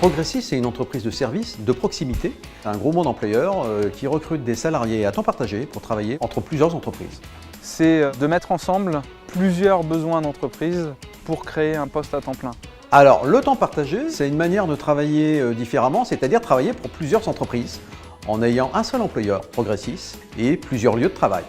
Progressis, c'est une entreprise de services de proximité. C'est un gros monde employeur qui recrute des salariés à temps partagé pour travailler entre plusieurs entreprises. C'est de mettre ensemble plusieurs besoins d'entreprise pour créer un poste à temps plein. Alors, le temps partagé, c'est une manière de travailler différemment, c'est-à-dire travailler pour plusieurs entreprises en ayant un seul employeur, Progressis, et plusieurs lieux de travail.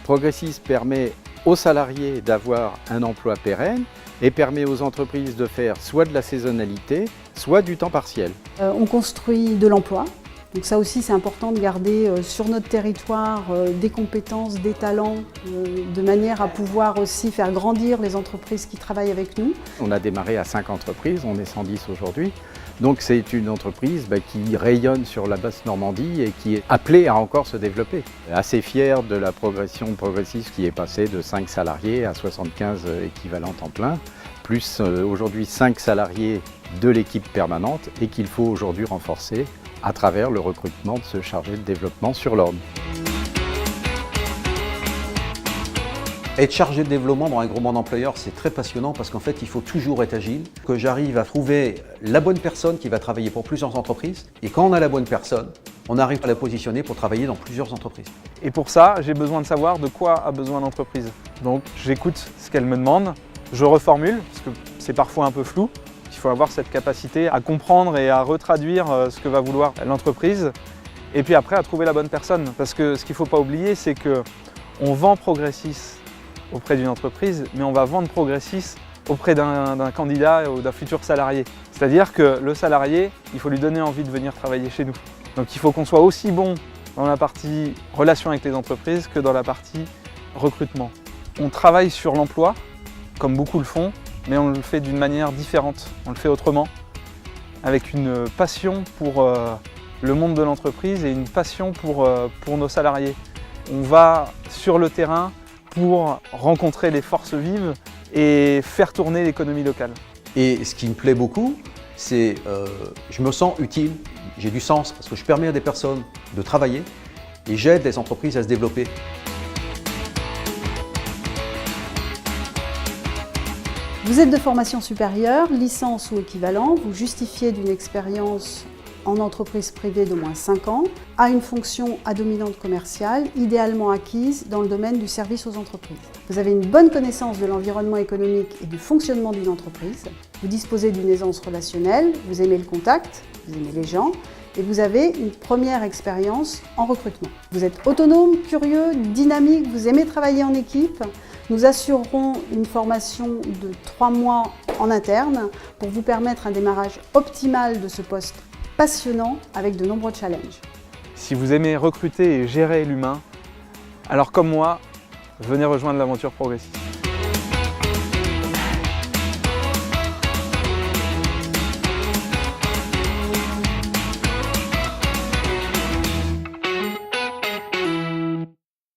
Progressis permet aux salariés d'avoir un emploi pérenne et permet aux entreprises de faire soit de la saisonnalité, soit du temps partiel. On construit de l'emploi. Donc ça aussi c'est important de garder sur notre territoire des compétences, des talents, de manière à pouvoir aussi faire grandir les entreprises qui travaillent avec nous. On a démarré à 5 entreprises, on est 110 aujourd'hui. Donc c'est une entreprise qui rayonne sur la Basse-Normandie et qui est appelée à encore se développer. Assez fier de la progression de Progressis qui est passée de 5 salariés à 75 équivalents temps plein, plus aujourd'hui 5 salariés de l'équipe permanente et qu'il faut aujourd'hui renforcer à travers le recrutement de ce chargé de développement sur l'Orne. Être chargé de développement dans un gros monde employeur, c'est très passionnant parce qu'en fait, il faut toujours être agile, que j'arrive à trouver la bonne personne qui va travailler pour plusieurs entreprises. Et quand on a la bonne personne, on arrive à la positionner pour travailler dans plusieurs entreprises. Et pour ça, j'ai besoin de savoir de quoi a besoin l'entreprise. Donc j'écoute ce qu'elle me demande, je reformule, parce que c'est parfois un peu flou. Il faut avoir cette capacité à comprendre et à retraduire ce que va vouloir l'entreprise. Et puis après, à trouver la bonne personne. Parce que ce qu'il ne faut pas oublier, c'est qu'on vend Progressis auprès d'une entreprise, mais on va vendre Progressis auprès d'un candidat ou d'un futur salarié. C'est-à-dire que le salarié, il faut lui donner envie de venir travailler chez nous. Donc il faut qu'on soit aussi bon dans la partie relation avec les entreprises que dans la partie recrutement. On travaille sur l'emploi, comme beaucoup le font, mais on le fait d'une manière différente, on le fait autrement, avec une passion pour le monde de l'entreprise et une passion pour nos salariés. On va sur le terrain pour rencontrer les forces vives et faire tourner l'économie locale. Et ce qui me plaît beaucoup, c'est je me sens utile, j'ai du sens parce que je permets à des personnes de travailler et j'aide les entreprises à se développer. Vous êtes de formation supérieure, licence ou équivalent, vous justifiez d'une expérience en entreprise privée d'au moins 5 ans, à une fonction à dominante commerciale, idéalement acquise dans le domaine du service aux entreprises. Vous avez une bonne connaissance de l'environnement économique et du fonctionnement d'une entreprise, vous disposez d'une aisance relationnelle, vous aimez le contact, vous aimez les gens, et vous avez une première expérience en recrutement. Vous êtes autonome, curieux, dynamique, vous aimez travailler en équipe. Nous assurerons une formation de 3 mois en interne pour vous permettre un démarrage optimal de ce poste passionnant avec de nombreux challenges. Si vous aimez recruter et gérer l'humain, alors comme moi, venez rejoindre l'aventure Progressis.